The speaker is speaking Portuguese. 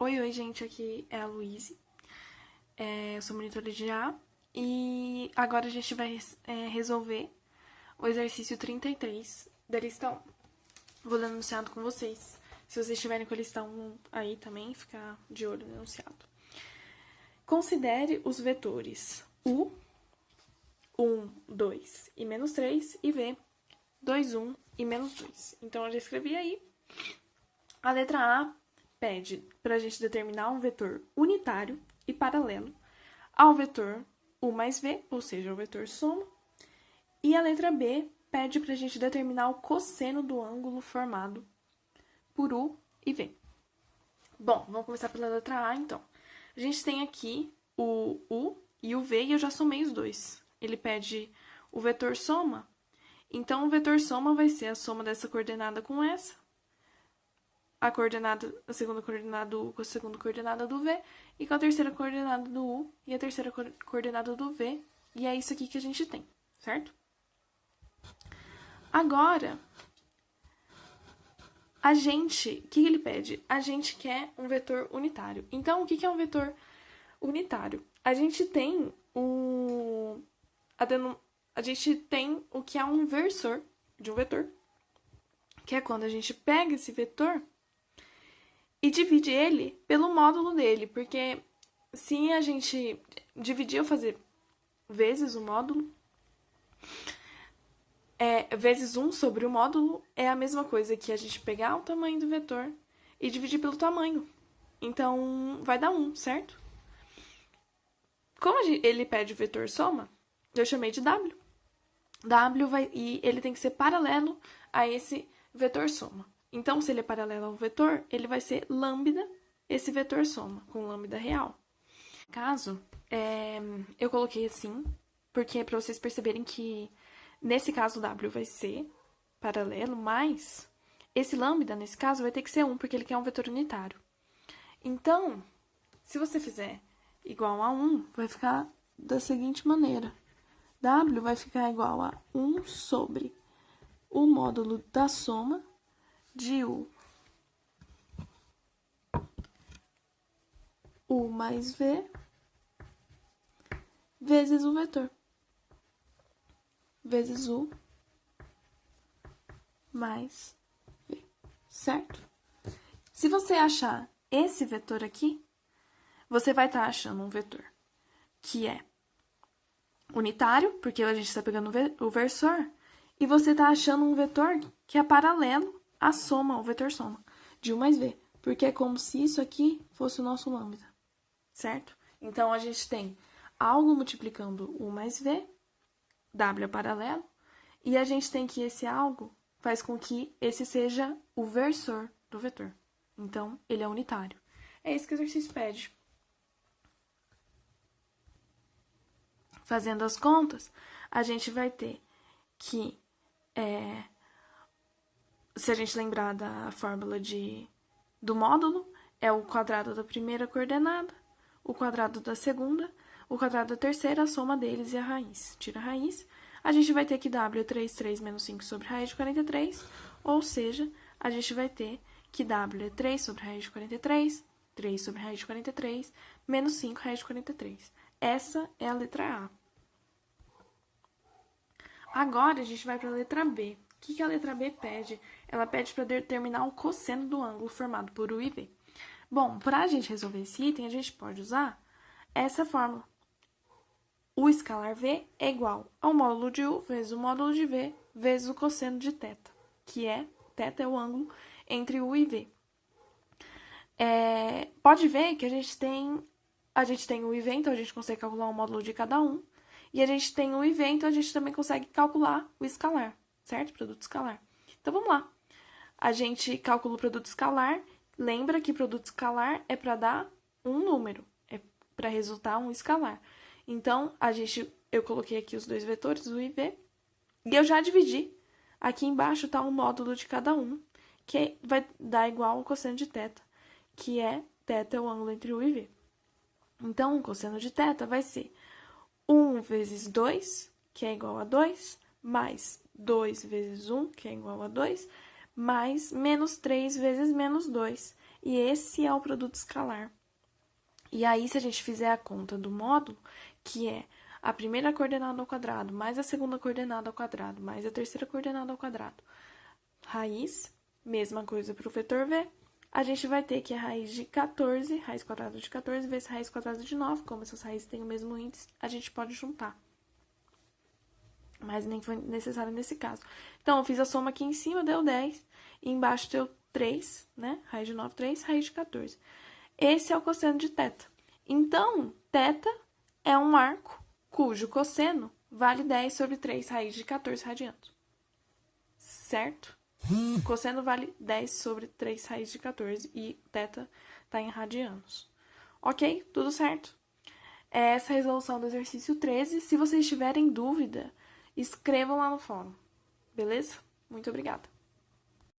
Oi, gente, aqui é a Luíse. Eu sou monitora de A e agora a gente vai resolver o exercício 33 da lista 1. Vou ler o enunciado com vocês. Se vocês estiverem com a lista 1 aí também, ficar de olho no enunciado. Considere os vetores U, 1, 2 e menos 3 e V, 2, 1 e menos 2. Então, eu já escrevi aí. A letra A pede para a gente determinar um vetor unitário e paralelo ao vetor U mais V, ou seja, o vetor soma. E a letra B pede para a gente determinar o cosseno do ângulo formado por U e V. Bom, vamos começar pela letra A, então. A gente tem aqui o U e o V, e eu já somei os dois. Ele pede o vetor soma, então o vetor soma vai ser a soma dessa coordenada com essa, a segunda coordenada do U com a segunda coordenada do V, e com a terceira coordenada do U e a terceira coordenada do V, e é isso aqui que a gente tem, certo? Agora, o que ele pede? A gente quer um vetor unitário. Então, o que é um vetor unitário? A gente tem o que é um inversor de um vetor, que é quando a gente pega esse vetor e divide ele pelo módulo dele, porque se a gente dividir ou fazer vezes o módulo, vezes 1 sobre o módulo é a mesma coisa que a gente pegar o tamanho do vetor e dividir pelo tamanho. Então, vai dar 1, certo? Como ele pede o vetor soma, eu chamei de W. E ele tem que ser paralelo a esse vetor soma. Então, se ele é paralelo ao vetor, ele vai ser lambda, esse vetor soma, com lambda real. No caso, eu coloquei assim, porque é para vocês perceberem que, nesse caso, o W vai ser paralelo, mas esse lambda, nesse caso, vai ter que ser 1, porque ele quer um vetor unitário. Então, se você fizer igual a 1, vai ficar da seguinte maneira. W vai ficar igual a 1 sobre o módulo da soma de U mais V vezes o vetor. Vezes U mais V, certo? Se você achar esse vetor aqui, você vai estar achando um vetor que é unitário, porque a gente está pegando o versor, e você está achando um vetor que é paralelo à soma, ao vetor soma, de U mais V, porque é como se isso aqui fosse o nosso lambda, certo? Então, a gente tem algo multiplicando U mais V, W é paralelo, e a gente tem que esse algo faz com que esse seja o versor do vetor. Então, ele é unitário. É isso que o exercício pede. Fazendo as contas, a gente vai ter que, se a gente lembrar da fórmula do módulo, é o quadrado da primeira coordenada, o quadrado da segunda, o quadrado da terceira, a soma deles e a raiz. Tira a raiz, a gente vai ter que W é 3 menos 5 sobre raiz de 43, ou seja, a gente vai ter que W é 3 sobre raiz de 43, 3 sobre raiz de 43, menos 5 raiz de 43. Essa é a letra A. Agora, a gente vai para a letra B. O que a letra B pede? Ela pede para determinar o cosseno do ângulo formado por U e V. Bom, para a gente resolver esse item, a gente pode usar essa fórmula. O escalar V é igual ao módulo de U vezes o módulo de V vezes o cosseno de θ, que θ é o ângulo entre U e V. Pode ver que a gente tem U e V, então a gente consegue calcular o módulo de cada um. E a gente tem o IV, então a gente também consegue calcular o escalar, certo? Produto escalar. Então, vamos lá. A gente calcula o produto escalar. Lembra que produto escalar é para dar um número, é para resultar um escalar. Então, eu coloquei aqui os dois vetores, U e V, e eu já dividi. Aqui embaixo está o módulo de cada um, que vai dar igual ao cosseno de θ, que θ é o ângulo entre U e V. Então, o cosseno de θ vai ser 1 vezes 2, que é igual a 2, mais 2 vezes 1, que é igual a 2, mais menos 3 vezes menos 2. E esse é o produto escalar. E aí, se a gente fizer a conta do módulo, que é a primeira coordenada ao quadrado, mais a segunda coordenada ao quadrado, mais a terceira coordenada ao quadrado, raiz, mesma coisa para o vetor V, a gente vai ter que a raiz de 14, raiz quadrada de 14 vezes raiz quadrada de 9, como essas raízes têm o mesmo índice, a gente pode juntar. Mas nem foi necessário nesse caso. Então, eu fiz a soma aqui em cima, deu 10, e embaixo deu 3, né? Raiz de 9, 3, raiz de 14. Esse é o cosseno de θ. Então, θ é um arco cujo cosseno vale 10 sobre 3 raiz de 14 radianos. Certo? O cosseno vale 10 sobre 3 raiz de 14 e θ está em radianos. Ok? Tudo certo? É essa a resolução do exercício 13. Se vocês tiverem dúvida, escrevam lá no fórum. Beleza? Muito obrigada.